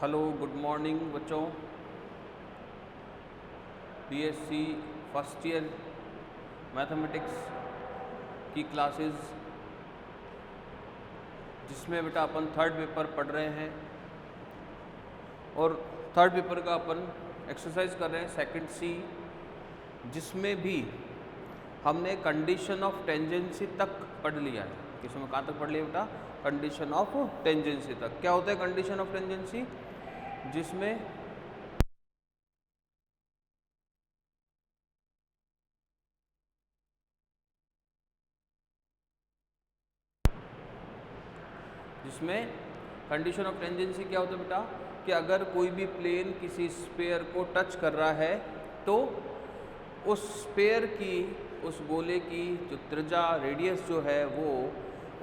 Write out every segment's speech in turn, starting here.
Hello, good morning बच्चों। BSc first year mathematics की classes, जिसमें बेटा अपन थर्ड पेपर पढ़ रहे हैं और थर्ड पेपर का अपन एक्सरसाइज कर रहे हैं सेकंड सी, जिसमें भी हमने कंडीशन ऑफ टेंजेंसी तक पढ़ लिया है। किसमें कहाँ तक पढ़ लिया बेटा? कंडीशन ऑफ टेंजेंसी तक। क्या होता है कंडीशन ऑफ टेंजेंसी? जिसमें कंडीशन ऑफ टेंजेंसी क्या होता है बेटा कि अगर कोई भी प्लेन किसी स्फीयर को टच कर रहा है तो उस स्फीयर की, उस गोले की जो त्रिज्या रेडियस जो है वो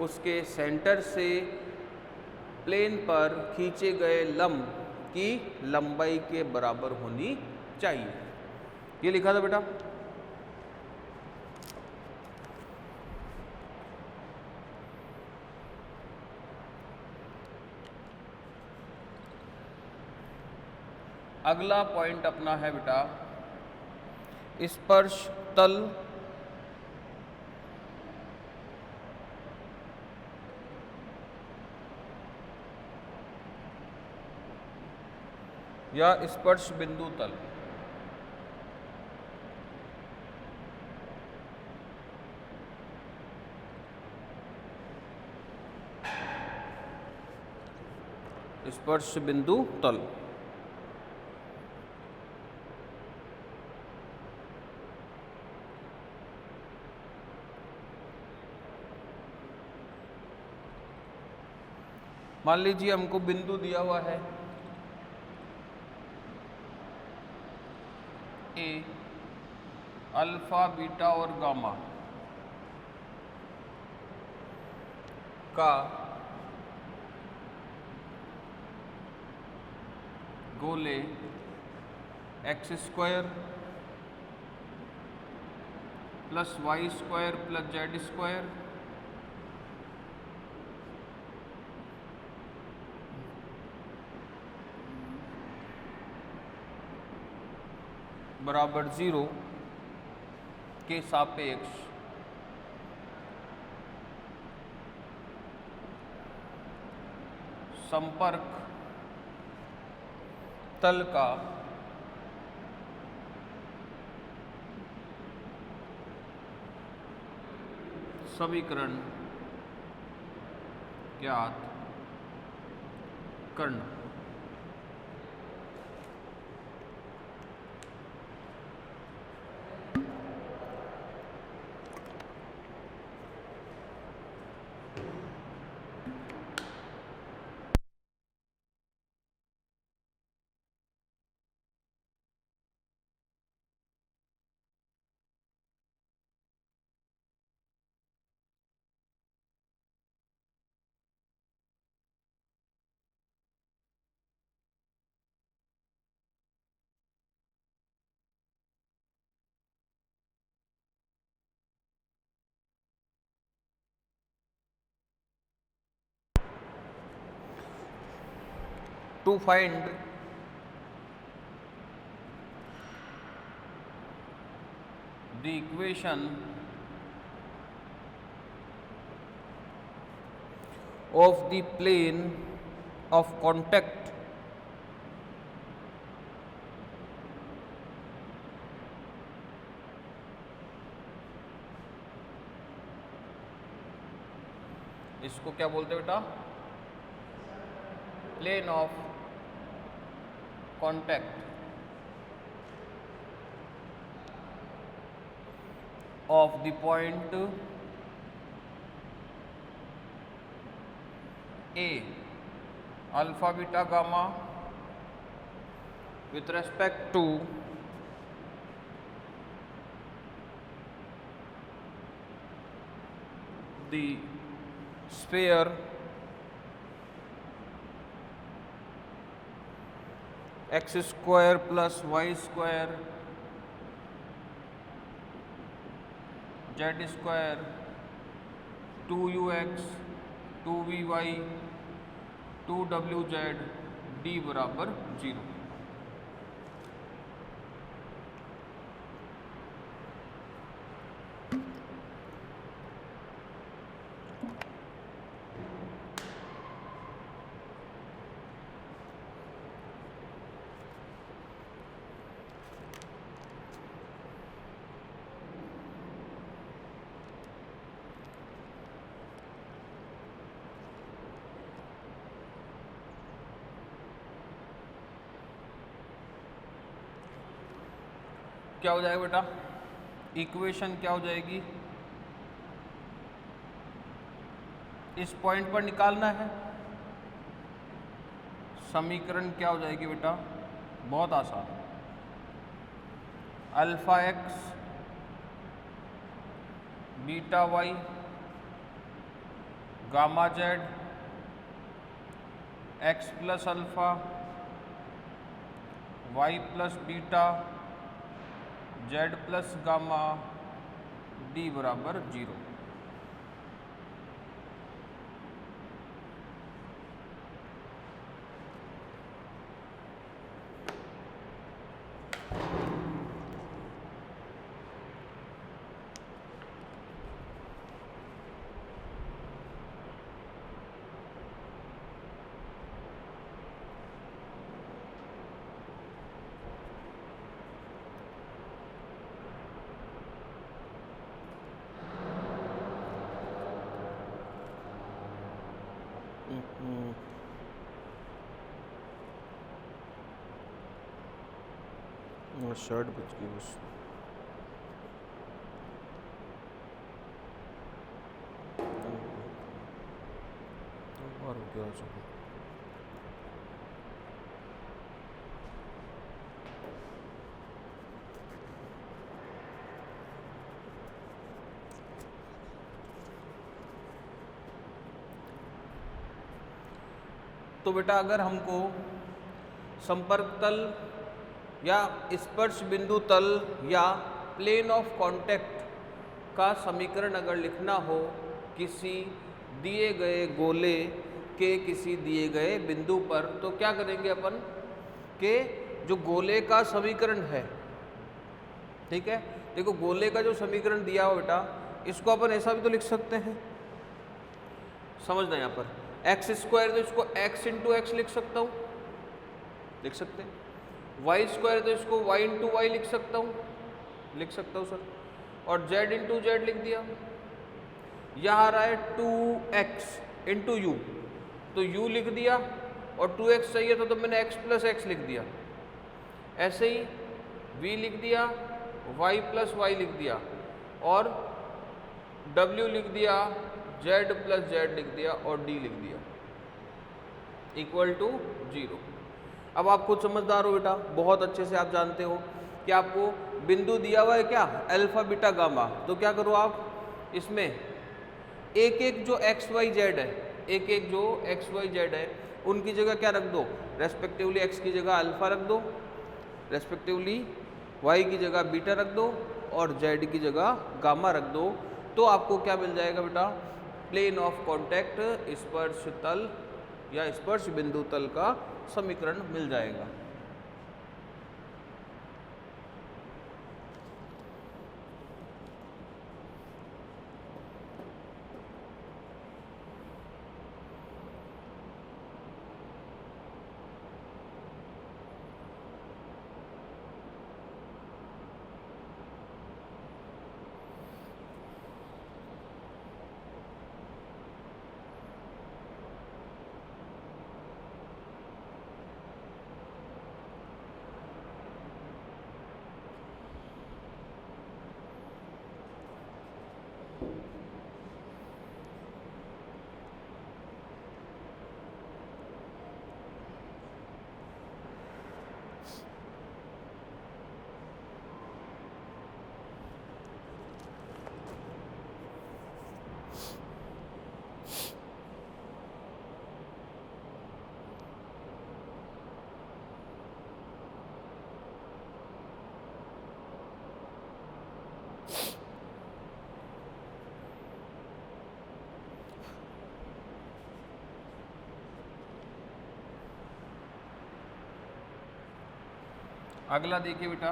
उसके सेंटर से प्लेन पर खींचे गए लंब की लंबाई के बराबर होनी चाहिए। ये लिखा था बेटा। अगला पॉइंट अपना है बेटा स्पर्श तल या स्पर्श बिंदु तल। स्पर्श बिंदु तल मान लीजिए हमको बिंदु दिया हुआ है ए, अल्फा बीटा और गामा का गोले x square plus y square plus z square बराबर 0 के सापेक्ष संपर्क तल का समीकरण ज्ञात करना। To find the equation of the plane of contact इसको क्या बोलते हैं बेटा? Plane of contact of the point A, alpha beta gamma with respect to the sphere x square plus y square z square 2ux 2vy 2wz D बराबर 0। क्या हो जाएगा बेटा, इक्वेशन क्या हो जाएगी, इस पॉइंट पर निकालना है। समीकरण क्या हो जाएगी बेटा, बहुत आसान, alpha x beta y gamma z x plus alpha y plus beta z plus gamma d बराबर 0। शर्ट बच गई बस। और क्या हो सकता, तो बेटा अगर हमको संपर्क तल या स्पर्श बिंदु तल या प्लेन ऑफ कांटेक्ट का समीकरण अगर लिखना हो किसी दिए गए गोले के किसी दिए गए बिंदु पर, तो क्या करेंगे अपन के जो गोले का समीकरण है, ठीक है, देखो गोले का जो समीकरण दिया हो बेटा, इसको अपन ऐसा भी तो लिख सकते हैं, समझना यहाँ पर एक्स स्क्वायर तो इसको एक्स इंटू एक्स लिख सकता हूँ, लिख सकते हैं, वाई स्क्वायर तो इसको वाई इंटू वाई लिख सकता हूँ, लिख सकता हूँ सर, और जेड इंटू जेड लिख दिया। यहाँ आ रहा है 2x इंटू यू, तो u लिख दिया, और 2x चाहिए तो मैंने x प्लस एक्स लिख दिया। ऐसे ही v लिख दिया, y प्लस वाई लिख दिया, और w लिख दिया, z प्लस जेड लिख दिया, और d लिख दिया, इक्वल टू 0। अब आप खुद समझदार हो बेटा, बहुत अच्छे से आप जानते हो कि आपको बिंदु दिया हुआ है क्या, अल्फा बीटा गामा, तो क्या करो आप इसमें एक एक जो एक्स वाई जेड है, एक एक जो एक्स वाई जेड है उनकी जगह क्या रख दो, रेस्पेक्टिवली एक्स की जगह अल्फा रख दो, रेस्पेक्टिवली वाई की जगह बीटा रख दो, और जेड की जगह गामा रख दो, तो आपको क्या मिल जाएगा बेटा, प्लेन ऑफ कॉन्टैक्ट स्पर्श तल या स्पर्श बिंदु तल का समीकरण मिल जाएगा। अगला देखिए बेटा,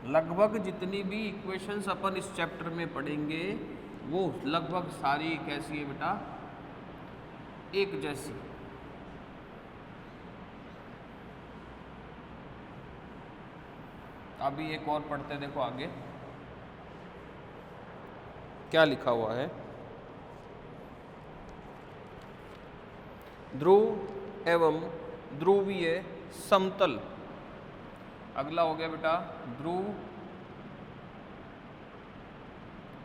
लगभग जितनी भी इक्वेशंस अपन इस चैप्टर में पढ़ेंगे वो लगभग सारी कैसी है बेटा, एक जैसी। अभी एक और पढ़ते हैं, देखो आगे क्या लिखा हुआ है। ध्रुव एवं ध्रुवीय समतल। अगला हो गया बेटा ध्रुव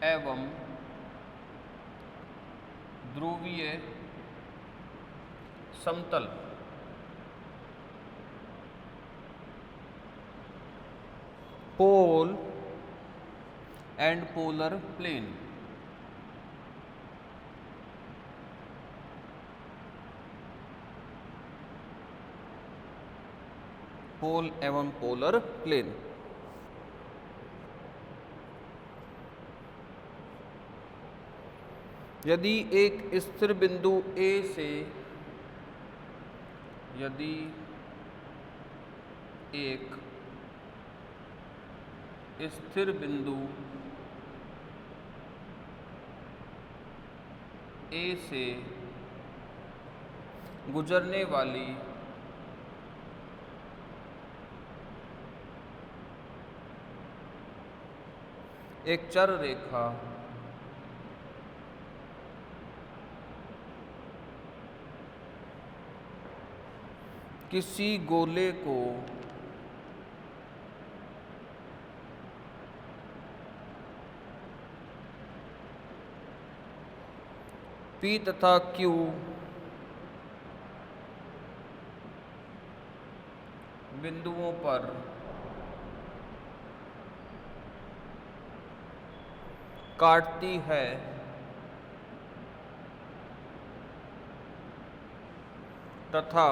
एवं ध्रुवीय समतल। Pole and polar plane. Pole एवं पोलर प्लेन। यदि एक स्थिर बिंदु A से, यदि एक स्थिर बिंदु A से गुजरने वाली एक चर रेखा किसी गोले को P तथा Q बिंदुओं पर काटती है तथा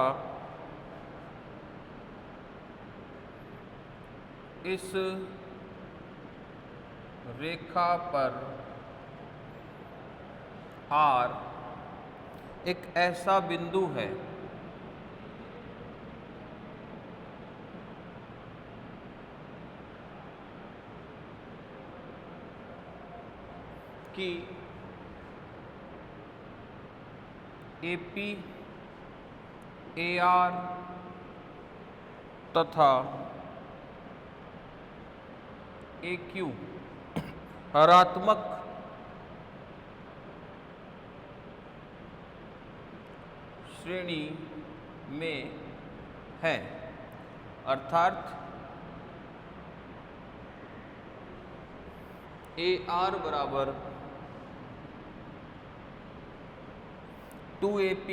इस रेखा पर R एक ऐसा बिंदु है कि AP, AR तथा AQ हरात्मक श्रेणी में है, अर्थात AR बराबर 2AP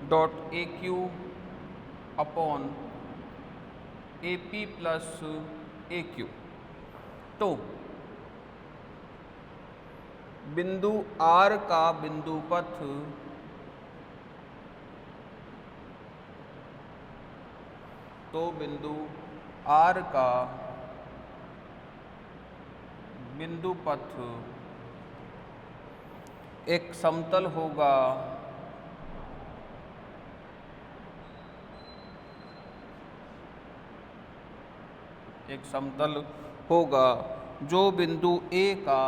dot AQ upon AP plus AQ। तो बिंदु R का बिंदु पथ बिंदु R का बिंदु पथ एक समतल होगा जो बिंदु A का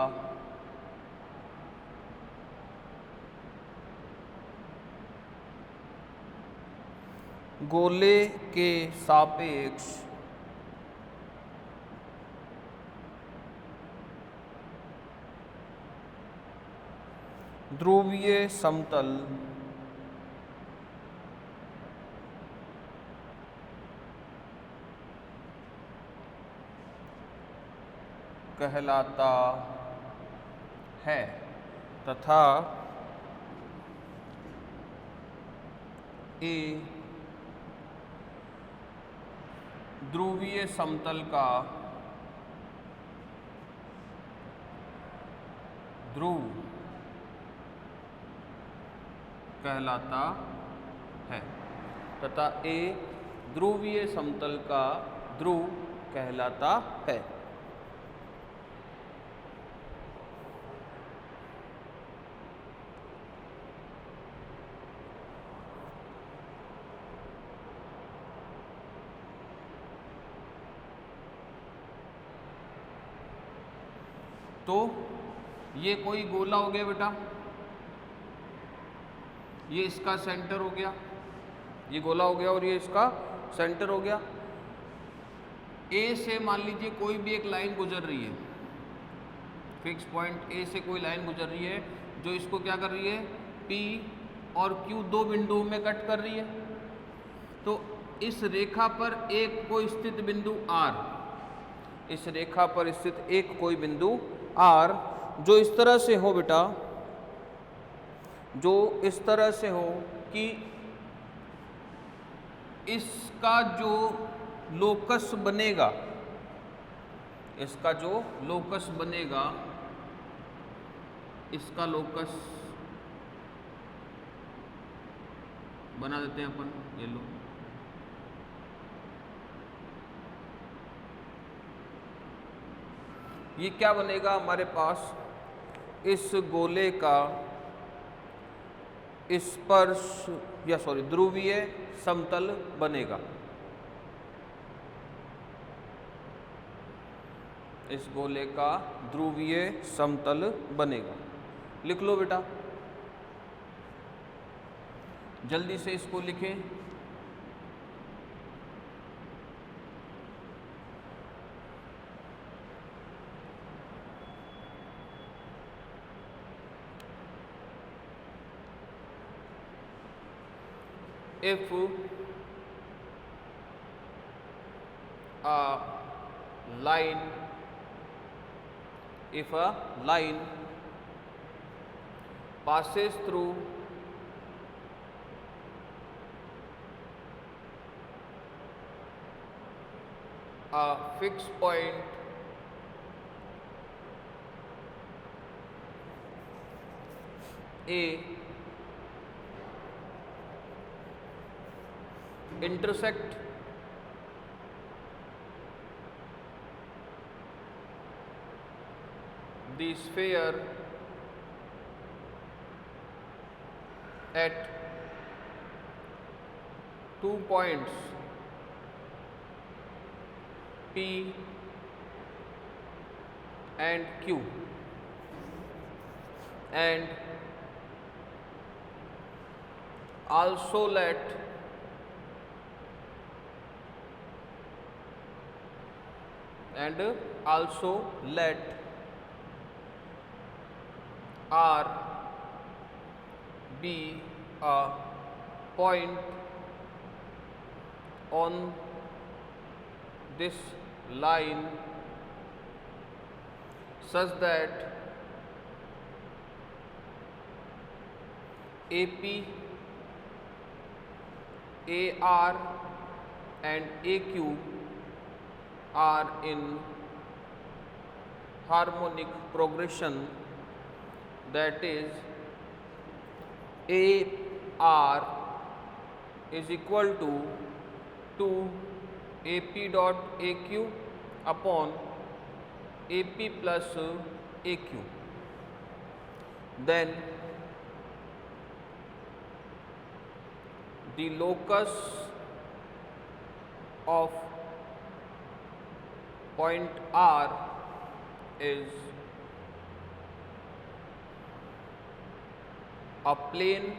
गोले के सापेक्ष ध्रुवीय समतल कहलाता है तथा A ध्रुवीय समतल का ध्रुव कहलाता है तथा A ध्रुवीय समतल का ध्रुव कहलाता है। तो ये कोई गोला हो गया बेटा, ये इसका सेंटर हो गया, ये गोला हो गया और ये इसका सेंटर हो गया। ए से मान लीजिए कोई भी एक लाइन गुजर रही है, फिक्स पॉइंट ए से कोई लाइन गुजर रही है जो इसको क्या कर रही है, पी और क्यू दो बिंदुओं में कट कर रही है। तो इस रेखा पर एक कोई स्थित बिंदु आर, इस रेखा पर स्थित एक कोई बिंदु आर जो इस तरह से हो बेटा, जो इस तरह से हो कि इसका जो लोकस बनेगा, इसका जो लोकस बनेगा, इसका लोकस बना देते हैं अपन, ये लो, ये क्या बनेगा हमारे पास, इस गोले का स्पर्श या सॉरी ध्रुवीय समतल बनेगा, इस गोले का ध्रुवीय समतल बनेगा। लिख लो बेटा, जल्दी से इसको लिखें। If a line, if a line passes through a fixed point A, intersect the sphere at 2 points P and Q, and also let R be a point on this line such that AP, AR and AQ are in harmonic progression, that is AR is equal to 2 AP dot AQ upon AP plus AQ. Then the locus of point R is a plane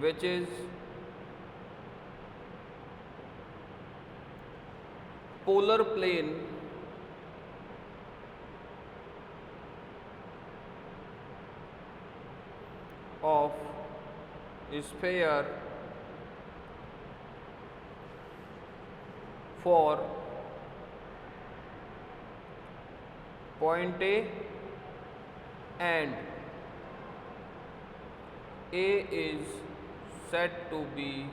which is polar plane of a sphere for point A, and A is said to be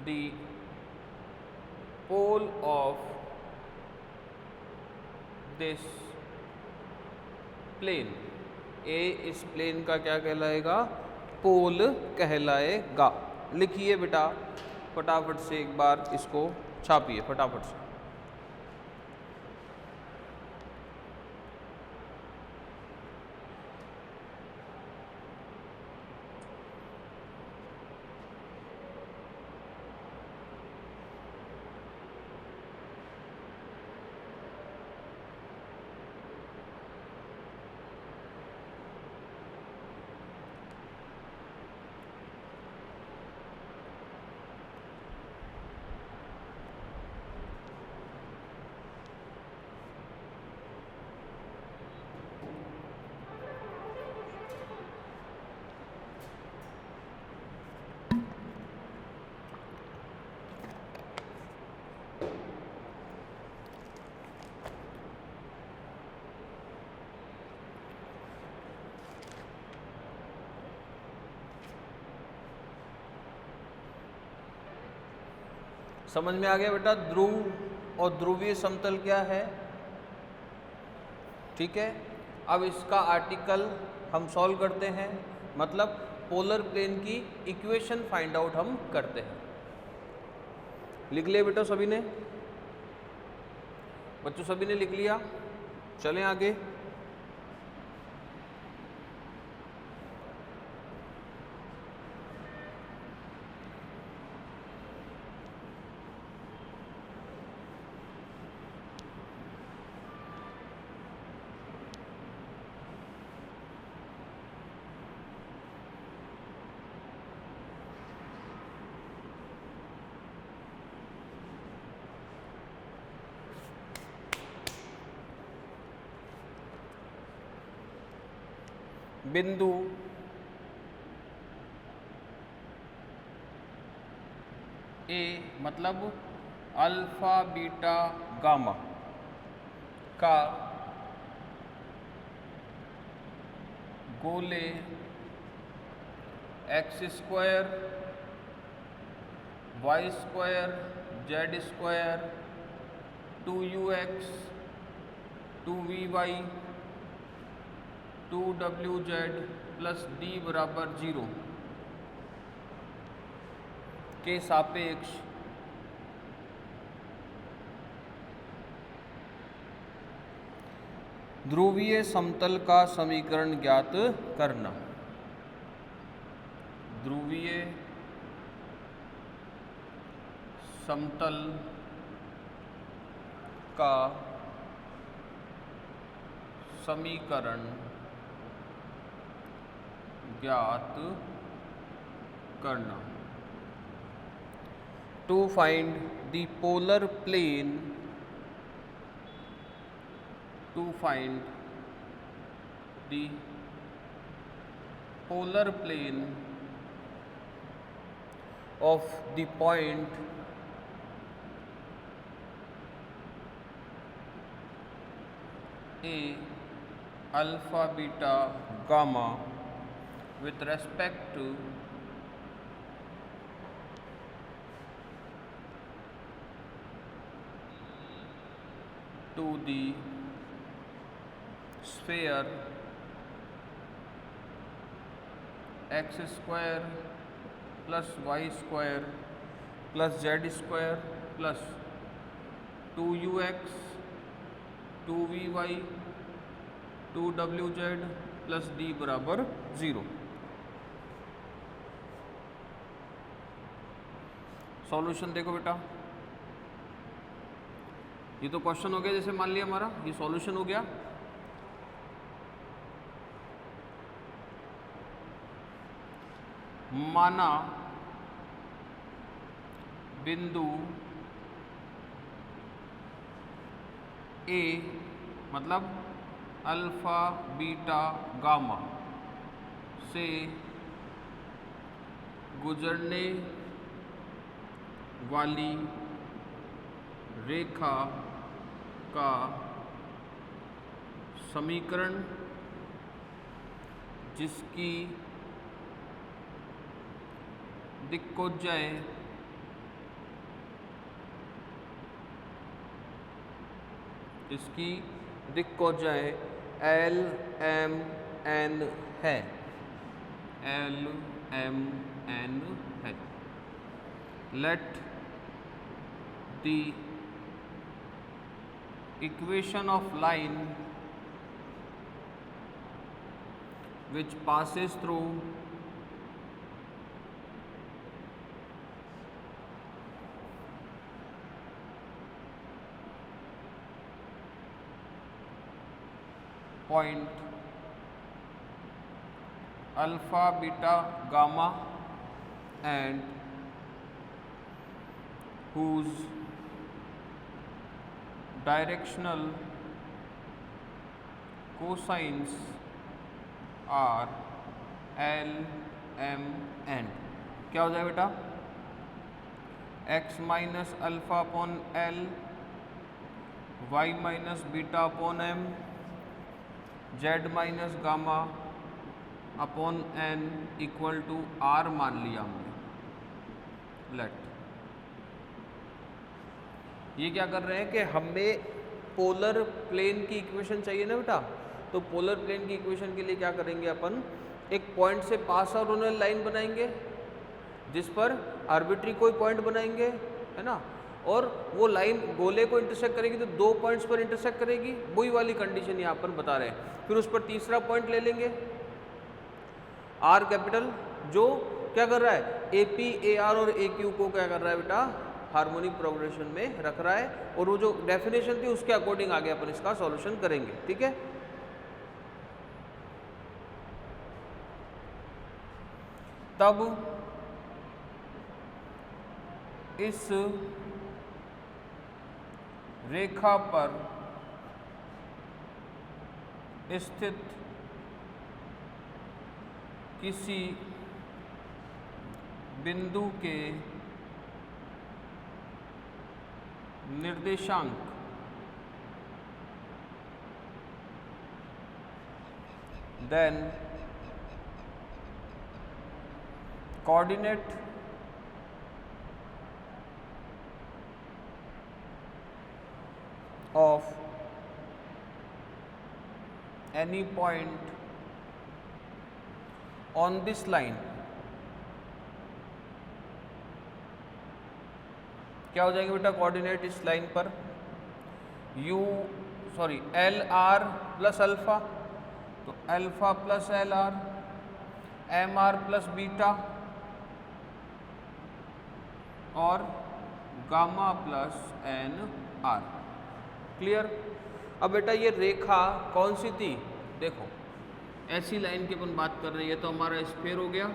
the pole of this plane. ए इस plane का क्या कहलाएगा, पोल कहलाएगा। लिखिए बेटा फटाफट से, एक बार इसको छापिए फटाफट से। समझ में आ गया बेटा? ध्रुव और ध्रुवीय समतल क्या है, ठीक है। अब इसका आर्टिकल हम सॉल्व करते हैं, मतलब पोलर प्लेन की इक्वेशन फाइंड आउट हम करते हैं। लिख लिया बेटा सभी ने? बच्चों सभी ने लिख लिया? चलें आगे। बिंदु ए मतलब अल्फा बीटा गामा का गोले x square y square z square 2ux 2vy 2wz plus d बराबर 0 के सापेक्ष ध्रुवीय समतल का समीकरण ज्ञात करना। ध्रुवीय समतल का समीकरण ज्ञात करना। To find the polar plane, to find the polar plane of the point A alpha beta gamma with respect to the sphere x square plus y square plus z square plus 2ux 2vy 2wz plus d बराबर 0। Solution देखो बेटा, ये तो question हो गया, जैसे मान लिया हमारा ये सॉल्यूशन हो गया। माना बिंदु ए मतलब अल्फा बीटा गामा से गुजरने वाली रेखा का समीकरण जिसकी दिक्कोज्जय इसकी दिक्कोज्जय एल एम एन है, एल एम एन है। Let the equation of line which passes through point alpha beta gamma and whose directional cosines are L M N। क्या हो जाए बेटा? x minus alpha upon l, y minus beta upon m, z minus gamma upon n equal to r मान लिया हमने। Late ये क्या कर रहे हैं कि हमें पोलर प्लेन की इक्वेशन चाहिए ना बेटा, तो पोलर प्लेन की इक्वेशन के लिए क्या करेंगे अपन, एक पॉइंट से पास आउट होने वाली लाइन बनाएंगे जिस पर आर्बिट्री कोई पॉइंट बनाएंगे, है ना, और वो लाइन गोले को इंटरसेक्ट करेगी तो 2 पॉइंट्स पर इंटरसेक्ट करेगी, वही वाली कंडीशन यहाँ पर बता रहे हैं। फिर उस पर तीसरा पॉइंट ले लेंगे आर कैपिटल, जो क्या कर रहा है, ए पी ए आर और ए क्यू को क्या कर रहा है बेटा, हार्मोनिक प्रोग्रेशन में रख रहा है, और वो जो डेफिनेशन थी उसके अकॉर्डिंग आगे अपन इसका सॉल्यूशन करेंगे। ठीक है, तब इस रेखा पर स्थित किसी बिंदु के निर्देशांक then coordinate of any point on this line क्या हो जाएंगे बेटा, कोऑर्डिनेट इस लाइन पर एल आर प्लस अल्फा, तो alpha plus L R, M R plus beta और gamma plus N R. Clear. अब बेटा ये रेखा कौन सी थी, देखो ऐसी लाइन की अपन बात कर रही है, तो हमारा स्फीयर हो गया,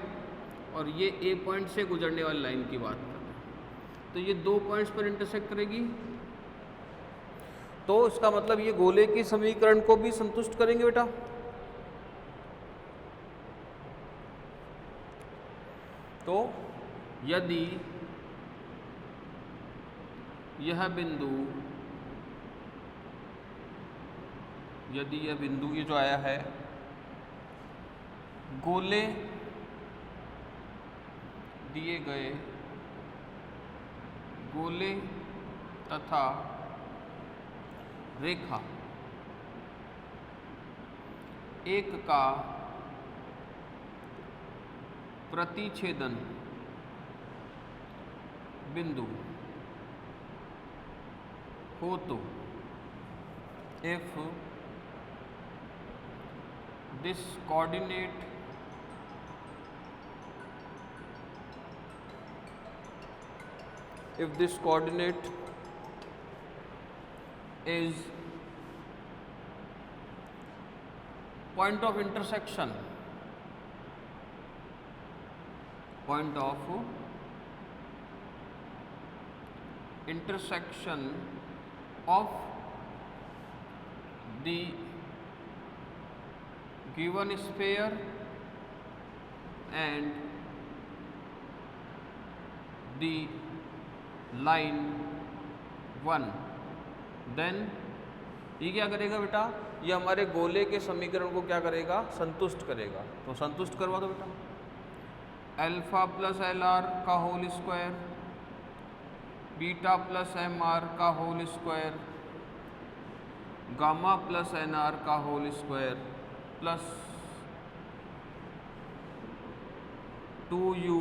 और ये ए पॉइंट से गुजरने वाली लाइन की बात कर रहे हैं, तो ये 2 पॉइंट्स पर इंटरसेक्ट करेगी, तो इसका मतलब ये गोले की समीकरण को भी संतुष्ट करेंगे बेटा। तो यदि यह बिंदु ये जो आया है गोले दिए गए गोले तथा रेखा एक का प्रतिच्छेदन बिंदु हो, तो if this coordinate is point of intersection of the given sphere and the line 1, then ये क्या करेगा बेटा, ये हमारे गोले के समीकरण को क्या करेगा, संतुष्ट करेगा। तो संतुष्ट करवा दो बेटा, अल्फा प्लस एल आर का whole square, beta plus M R का whole square, gamma plus N R का होल स्क्वायर प्लस 2u